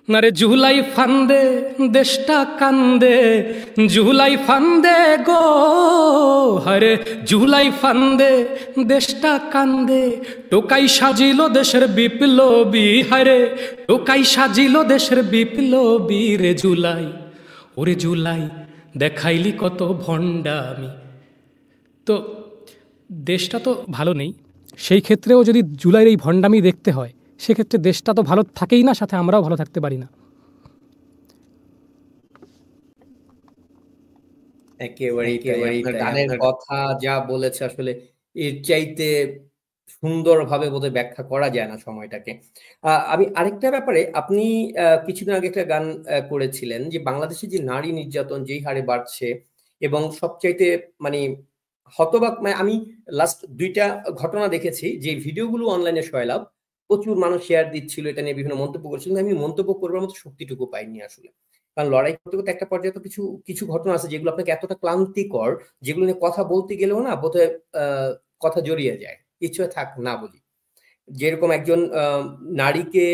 আরে জুলাই ফান্দে দেশটা কান্দে, জুলাই ফান্দে গো, হরে জুলাই ফান্দে দেশটা কান্দে, টোকাই সাজিল দেশের বিপ্লবী, হরে টোকাই সাজিল দেশের বিপ্লবী রে জুলাই, ওরে জুলাই দেখাইলি কত ভণ্ডামি। তো দেশটা তো ভালো নেই, সেই ক্ষেত্রেও যদি জুলাইয়ের এই ভণ্ডামি দেখতে হয়, সেক্ষেত্রে দেশটা তো ভালো থাকেই না, সাথে আমরাও ভালো থাকতে পারি না। একেবারেই গানের কথা যা বলেছে আসলে এর চাইতে সুন্দরভাবে বোধহয় ব্যাখ্যা করা যায় না সময়টাকে। আমি আরেকটা ব্যাপারে, আপনি কিছুদিন আগে একটা গান করেছিলেন যে বাংলাদেশে যে নারী নির্যাতন যেই হারে বাড়ছে এবং সবচাইতে মানে হতবাক, মানে আমি লাস্ট 2টা ঘটনা দেখেছি যে ভিডিওগুলো অনলাইনে সয়লাভ, প্রচুর মানুষ শেয়ার দিচ্ছিল, এটা নিয়ে বিভিন্ন মন্তব্য করছিল, আমি মন্তব্য করবার মতো শক্তিটুকু পাইনি আসলে। কারণ লড়াই করতে করতে একটা পর্যায়ে তো কিছু কিছু ঘটনা আছে যেগুলো আপনাকে এতটা ক্লান্তিকর, যেগুলো নিয়ে কথা বলতে গেলেও না বোধহয় কথা জড়িয়ে যায়, কিছু থাক না বলি। যেরকম একজন নারীকে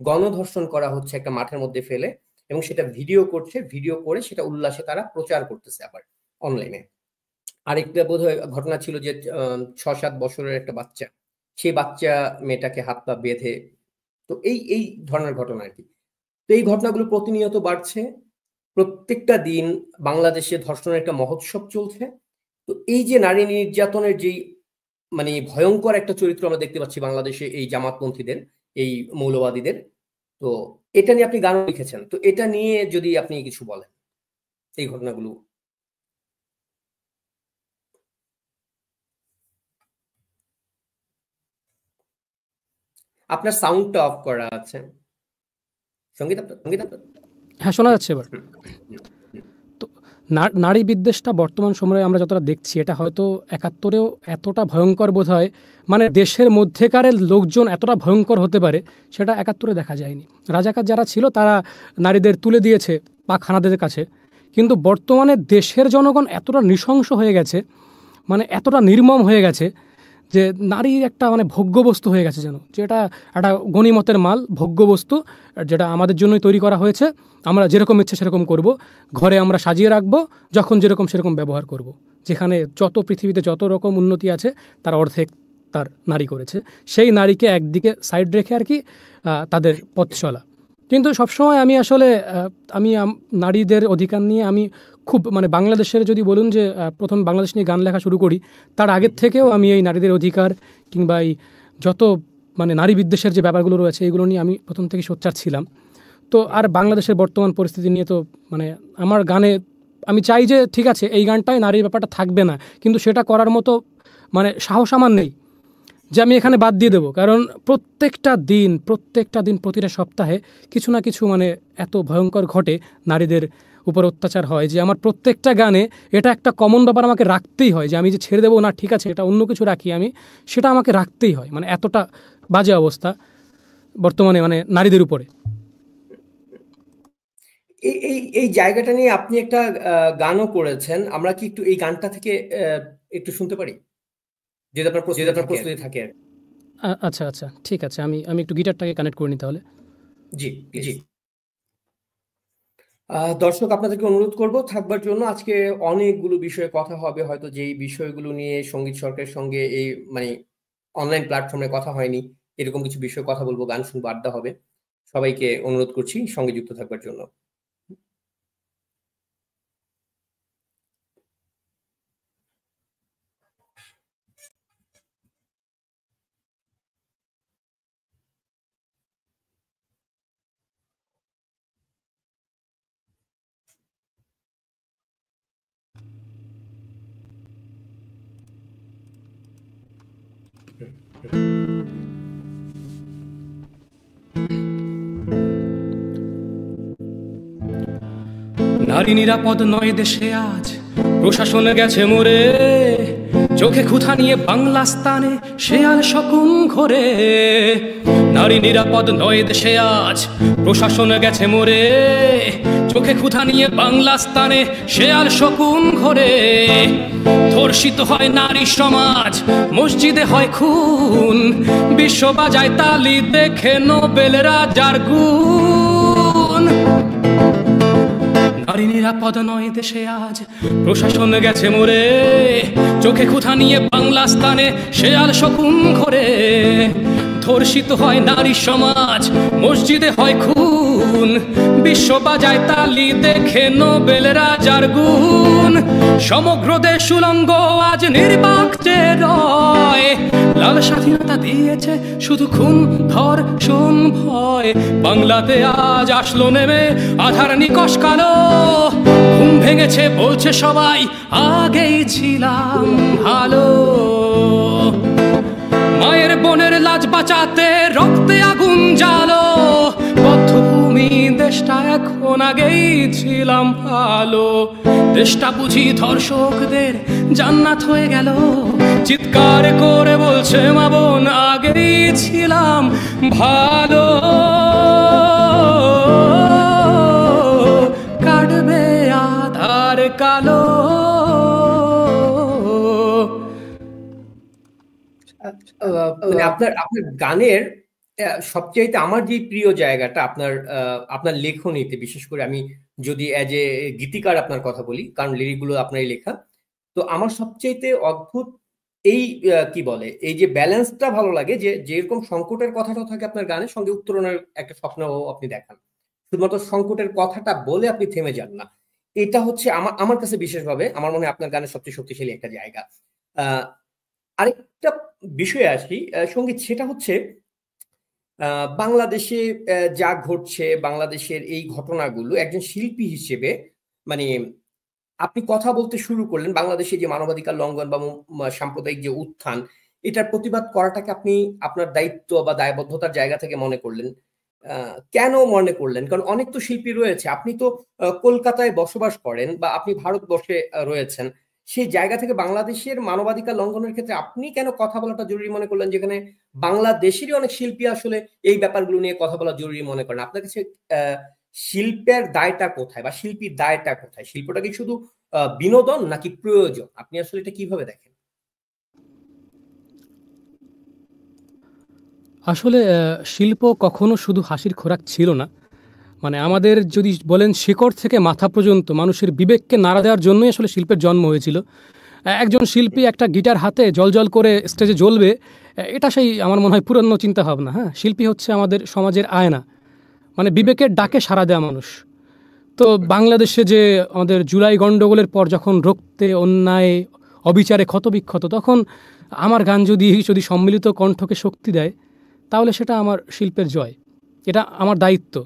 গণধর্ষণ করা হচ্ছে একটা মাঠের মধ্যে ফেলে, এবং সেটা ভিডিও করছে, ভিডিও করে সেটা উল্লাসে তারা প্রচার করতেছে আবার অনলাইনে। আরেকটা বোধহয় ঘটনা ছিল যে 6-7 বছরের একটা বাচ্চা, সেই বাচ্চা মেয়েটাকে হাত পা বেঁধে, তো এই ধরনের ঘটনা আর কি। তো এই ঘটনাগুলো প্রতিনিয়ত বাড়ছে, প্রত্যেকটা দিন বাংলাদেশে ধর্ষণের একটা মহোৎসব চলছে। তো এই যে নারী নির্যাতনের যেই মানে ভয়ঙ্কর একটা চরিত্র আমরা দেখতে পাচ্ছি বাংলাদেশে এই জামাতপন্থীদের, এই মৌলবাদীদের, তো এটা নিয়ে আপনি গান লিখেছেন, তো এটা নিয়ে যদি আপনি কিছু বলেন এই ঘটনাগুলো। আপনার সাউন্ডটা অফ করা আছে সঙ্গীত, হ্যাঁ শোনা যাচ্ছে এবার। তো নারী বিদ্বেষটা বর্তমান সময়ে আমরা যতটা দেখছি, এটা হয়তো 71-এও এতটা ভয়ঙ্কর বোধ হয়, মানে দেশের মধ্যেকারের লোকজন এতটা ভয়ঙ্কর হতে পারে সেটা 71-এ দেখা যায়নি। রাজাকার যারা ছিল তারা নারীদের তুলে দিয়েছে পাক হানাদের কাছে, কিন্তু বর্তমানে দেশের জনগণ এতটা নৃশংস হয়ে গেছে, মানে এতটা নির্মম হয়ে গেছে যে নারী একটা মানে ভোগ্যবস্তু হয়ে গেছে, যেন যেটা একটা গণিমতের মাল, ভোগ্যবস্তু, যেটা আমাদের জন্যই তৈরি করা হয়েছে। আমরা যেরকম ইচ্ছে সেরকম করব, ঘরে আমরা সাজিয়ে রাখবো, যখন যেরকম সেরকম ব্যবহার করব। যেখানে যত পৃথিবীতে যত রকম উন্নতি আছে তার অর্ধেক তার নারী করেছে, সেই নারীকে একদিকে সাইড রেখে আর কি তাদের পথ চলা। কিন্তু সবসময় আমি আসলে নারীদের অধিকার নিয়ে আমি খুব মানে বাংলাদেশের যদি বলুন যে প্রথম বাংলাদেশ নিয়ে গান লেখা শুরু করি, তার আগের থেকেও আমি এই নারীদের অধিকার কিংবা এই যত মানে নারী বিদ্বেষের যে ব্যাপারগুলো রয়েছে এগুলো নিয়ে আমি প্রথম থেকে সোচ্চার ছিলাম। তো আর বাংলাদেশের বর্তমান পরিস্থিতি নিয়ে তো মানে আমার গানে আমি চাই যে ঠিক আছে এই গানটায় নারীর ব্যাপারটা থাকবে না, কিন্তু সেটা করার মতো মানে সাহস আমার নেই যে আমি এখানে বাদ দিয়ে দেবো। কারণ প্রত্যেকটা দিন প্রতিটা সপ্তাহে কিছু না কিছু মানে এত ভয়ঙ্কর ঘটে, নারীদের উপর অত্যাচার হয়, যে আমার প্রত্যেকটা গানে এটা একটা কমন ব্যাপার আমাকে রাখতেই হয়, যে আমি যে ছেড়ে দেবো না, ঠিক আছে এটা অন্য কিছু রাখি, আমি সেটা আমাকে রাখতেই হয়। মানে এতটা বাজে অবস্থা বর্তমানে মানে নারীদের উপরে। এই জায়গাটা নিয়ে আপনি একটা গানও করেছেন, আমরা কি একটু এই গানটা থেকে একটু শুনতে পারি, যেটা আপনার প্রস্তুতি থাকে? আচ্ছা আচ্ছা ঠিক আছে, আমি একটু গিটারটাকে কানেক্ট করে নিই তাহলে। জি জি। দর্শক আপনাদেরকে অনুরোধ করব থাকবার জন্য। আজকে অনেকগুলো বিষয়ে কথা হবে, হয়তো যেই বিষয়গুলো নিয়ে সঙ্গীত সরকারের সঙ্গে এই মানে অনলাইন প্ল্যাটফর্মে কথা হয়নি, এরকম কিছু বিষয়ে কথা বলবো, গান শুনবো, আড্ডা হবে। সবাইকে অনুরোধ করছি সঙ্গে যুক্ত থাকবার জন্য। নারী নিরাপদ নয় দেশে আজ, প্রশাসন গেছে মরে, চোখে ক্ষুধা নিয়ে বাংলা স্থানে শেয়াল শকুন ঘোরে। নারী নিরাপদ নয় দেশে আজ, প্রশাসন গেছে মরে, চোখে ক্ষুধা নিয়ে বাংলা স্থানে শেয়াল শকুন ঘোরে। ধর্ষিত হয় নারী সমাজ, মসজিদে হয় খুন, বিশ্ব বাজায় তালি দেখে নোবেল রাজার গুণ। নিরাপদ নয় দেশে আজ, প্রশাসন গেছে মরে, চোখে ক্ষুধা নিয়ে বাংলা স্থানে শেয়াল শকুন ঘরে। ধর্ষিত হয় নারী সমাজ, মসজিদে হয় খুন, বিশ্ব বাজায় তালি দেখে নোবেল রাজার গুণ। সমগ্র দেশ উলঙ্গ আজ নির্বাক যে রয়, লাল স্বাধীনতা দিয়েছে শুধু খুন ধর্ষণ ভয়। বাংলাতে আজ আসলো নেমে আধার নিকশ কালো, ঘুম ভেঙেছে বলছে সবাই আগেই ছিলাম ভালো। মায়ের বোনের লাজ বাঁচাতে রক্তে আগুন জ্বালো, বদ্ধভূমি দেশটা এখন আগেই ছিলাম ভালো। দেশটা বুঝি ধর্ষকদের জান্নাত হয়ে গেল, চিৎকার করে বলছে মা বোন আগেই ছিলাম ভালো। কাটবে আধার কালো। মানে আপনার গানের সবচাইতে আমার যে প্রিয় জায়গাটা আপনার লেখনীতে, বিশেষ করে আমি যদি অ্যাজ এ গীতিকার আপনার কথা বলি, কারণ লিরিকগুলো আপনারই লেখা, তো আমার সবচাইতে অদ্ভুত এই কি বলে এই যে ব্যালেন্সটা ভালো লাগে, যে যেরকম সংকটের কথাটা থাকে আপনার গানের সঙ্গে উত্তরণের একটা স্বপ্ন আপনি দেখান, শুধুমাত্র সংকটের কথাটা বলে আপনি থেমে যান না। এটা হচ্ছে আমার কাছে বিশেষভাবে আমার মনে হয় আপনার গানের সবচেয়ে শক্তিশালী একটা জায়গা। আরেকটা বিষয়ে আসি সঙ্গীত, সেটা হচ্ছে বাংলাদেশে যা ঘটছে, বাংলাদেশের এই ঘটনাগুলো একজন শিল্পী হিসেবে, মানে আপনি কথা বলতে শুরু করলেন বাংলাদেশে যে মানবাধিকার লঙ্ঘন বা সাম্প্রদায়িক যে উত্থান, এটার প্রতিবাদ করাটাকে আপনি আপনার দায়িত্ব বা দায়বদ্ধতার জায়গা থেকে মনে করলেন। কেন মনে করলেন? কারণ অনেক তো শিল্পী রয়েছে, আপনি তো কলকাতায় বসবাস করেন বা আপনি ভারতবর্ষে রয়েছেন, সেই জায়গা থেকে বাংলাদেশের মানবাধিকার লঙ্ঘনের ক্ষেত্রে আপনি কেন কথা বলাটা জরুরি মনে করলেন, যেখানে বাংলাদেশেরই অনেক শিল্পী আসলে এই ব্যাপারগুলো নিয়ে কথা বলা জরুরি মনে করেন? আপনার কাছে শিল্পের দায়টা কোথায় বা শিল্পীর দায়টা কোথায়? শিল্পটা কি শুধু বিনোদন নাকি প্রয়োজন? আপনি আসলে এটা কিভাবে দেখেন? আসলে শিল্প কখনো শুধু হাসির খোরাক ছিল না। মানে আমাদের যদি বলেন শিকড় থেকে মাথা পর্যন্ত মানুষের বিবেককে নাড়া দেওয়ার জন্যই আসলে শিল্পের জন্ম হয়েছিল। একজন শিল্পী একটা গিটার হাতে জল করে স্টেজে জ্বলবে, এটা সেই আমার মনে হয় পুরনো চিন্তাভাবনা। হ্যাঁ, শিল্পী হচ্ছে আমাদের সমাজের আয়না, মানে বিবেকের ডাকে সাড়া দেওয়া মানুষ। তো বাংলাদেশে যে আমাদের জুলাই গণ্ডগোলের পর যখন রক্তে অন্যায় অবিচারে ক্ষতবিক্ষত, তখন আমার গান যদি সম্মিলিত কণ্ঠকে শক্তি দেয়, তাহলে সেটা আমার শিল্পের জয়, এটা আমার দায়িত্ব।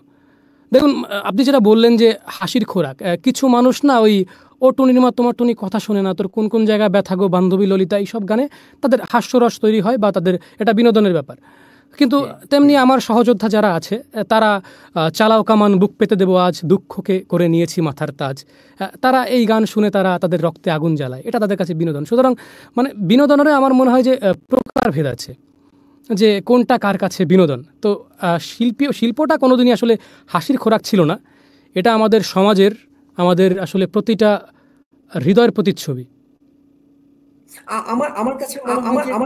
দেখুন, আপনি যেটা বললেন যে হাসির খোরাক, কিছু মানুষ না ওই ও টুনির মা তোমার টুনি কথা শোনে না, তোর কোন কোন জায়গায় ব্যথা গো বান্ধবী ললিতা, এইসব গানে তাদের হাস্যরস তৈরি হয় বা তাদের এটা বিনোদনের ব্যাপার। কিন্তু তেমনি আমার সহযোদ্ধা যারা আছে, তারা চালাও কামান বুক পেতে দেবো আজ, দুঃখকে করে নিয়েছি মাথার তাজ, তারা এই গান শুনে তারা তাদের রক্তে আগুন জ্বালায়, এটা তাদের কাছে বিনোদন। সুতরাং মানে বিনোদনের আমার মনে হয় যে প্রকারভেদ আছে, যে কোনটা কার কাছে বিনোদন। তো শিল্পটা কোনোদিনই আসলে হাসির খোরাক ছিল না, এটা আমাদের সমাজের, আমাদের আসলে প্রতিটা হৃদয়ের প্রতিচ্ছবি। আমার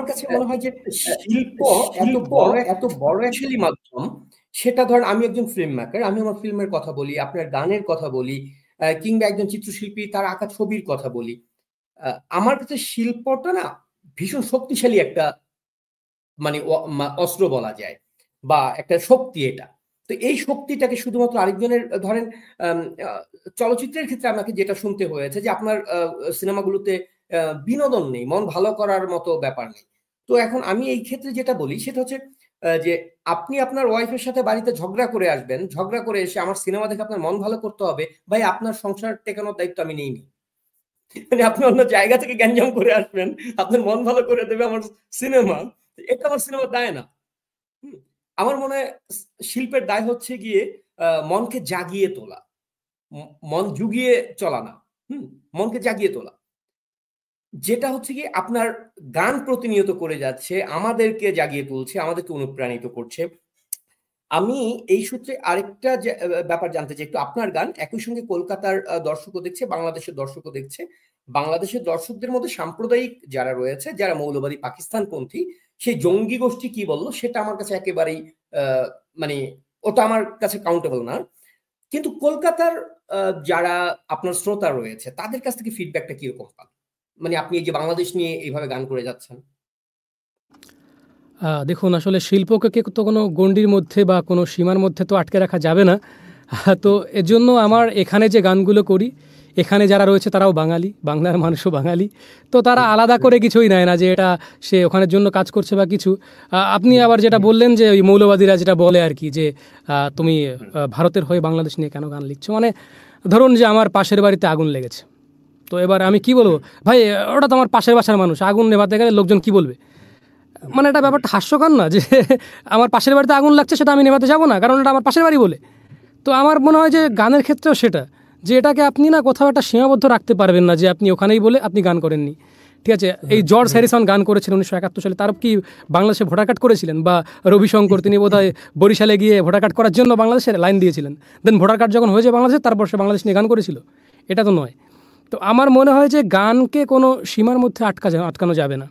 কাছে মনে হয় যে শিল্প এত বড় অ্যাকচুয়ালি মাধ্যম, সেটা ধরেন আমি একজন ফিল্ম মেকার, আমি আমার ফিল্মের কথা বলি, আপনার গানের কথা বলি, কিংবা একজন চিত্রশিল্পী তার আঁকা ছবির কথা বলি। আমার কাছে শিল্পটা না ভীষণ শক্তিশালী একটা মানে অস্ত্র বলা যায়, বা একটা শক্তি এটা। তো এই শক্তিটাকে শুধুমাত্র আরেকজনের ধরেন চলচ্চিত্রের ক্ষেত্রে আমাকে যেটা শুনতে হয়েছে যে আপনার সিনেমাগুলোতে বিনোদন নেই, মন ভালো করার মতো ব্যাপার নেই। তো এখন আমি এই ক্ষেত্রে যেটা বলি সেটা হচ্ছে যে আপনি আপনার ওয়াইফের সাথে বাড়িতে ঝগড়া করে আসবেন, ঝগড়া করে এসে আমার সিনেমা দেখে আপনার মন ভালো করতে হবে, ভাই আপনার সংসার টেকানোর দায়িত্ব আমি নিইনি। মানে আপনি অন্য জায়গা থেকে গ্যাঞ্জাম করে আসবেন, আপনার মন ভালো করে দেবে আমার সিনেমা, এটা আমার সিনেমার দায় না। আমার মনে হয় শিল্পের দায় হচ্ছে গিয়ে মনকে জাগিয়ে তোলা, মন জুগিয়ে চলা না, মনকে জাগিয়ে তোলা। যেটা হচ্ছে কি আপনার গান প্রতিনিয়ত করে যাচ্ছে, আমাদেরকে জাগিয়ে তুলছে, আমাদেরকে অনুপ্রাণিত করছে। আমি এই সূত্রে আরেকটা ব্যাপার জানতে চাই একটু, আপনার গান একই সঙ্গে কলকাতার দর্শকও দেখছে, বাংলাদেশের দর্শকও দেখছে। বাংলাদেশের দর্শকদের মধ্যে সাম্প্রদায়িক যারা রয়েছে, যারা মৌলবাদী পাকিস্তানপন্থী, সেই জঙ্গি গোষ্ঠী কি বললো সেটা আমার কাছে একেবারেই মানে ওটা আমার কাছে কাউন্টেবল না। কিন্তু কলকাতার যারা আপনার শ্রোতা রয়েছে তাদের কাছ থেকে ফিডব্যাকটা কিরকম পান? মানে আপনি এই যে বাংলাদেশ নিয়ে এইভাবে গান করে যাচ্ছেন। দেখুন, আসলে শিল্পকে তো কোনো গণ্ডির মধ্যে বা কোনো সীমার মধ্যে তো আটকে রাখা যাবে না। তো এজন্য আমার এখানে যে গানগুলো করি, এখানে যারা রয়েছে তারাও বাঙালি, বাংলার মানুষও বাঙালি। তো তারা আলাদা করে কিছুই নেয় না যে এটা সে ওখানের জন্য কাজ করছে বা কিছু। আপনি আবার যেটা বললেন যে ওই মৌলবাদীরা যেটা বলে আর কি, যে তুমি ভারতের হয়ে বাংলাদেশ নিয়ে কেন গান লিখছো? মানে ধরুন যে আমার পাশের বাড়িতে আগুন লেগেছে, তো এবার আমি কি বলবো, ভাই ওটা তো আমার পাশের বাসার মানুষ, আগুন নেভাতে গেলে লোকজন কি বলবে? মানে এটা ব্যাপারটা হাস্যকর না যে আমার পাশের বাড়িতে আগুন লাগছে সেটা আমি নেভাতে যাবো না, কারণ এটা আমার পাশের বাড়ি বলে। তো আমার মনে হয় যে গানের ক্ষেত্রেও সেটা, যে এটাকে আপনি না কোথাও একটা সীমাবদ্ধ রাখতে পারবেন না যে আপনি ওখানেই বলে আপনি গান করেননি। ঠিক আছে, এই জর্জ হ্যারিসন গান করেছিলেন 1971 সালে, তার কি বাংলাদেশে ভোটার কার্ড করেছিলেন? বা রবিশঙ্কর, তিনি বোধহয় বরিশালে গিয়ে ভোটার কার্ড করার জন্য বাংলাদেশের লাইন দিয়েছিলেন, দেন ভোটার কার্ড যখন হয়েছে বাংলাদেশে, তারপর সে বাংলাদেশ নিয়ে গান করেছিল। এটা তো নয়। তো আমার মনে হয় যে গানকে কোনো সীমার মধ্যে আটকানো যাবে না।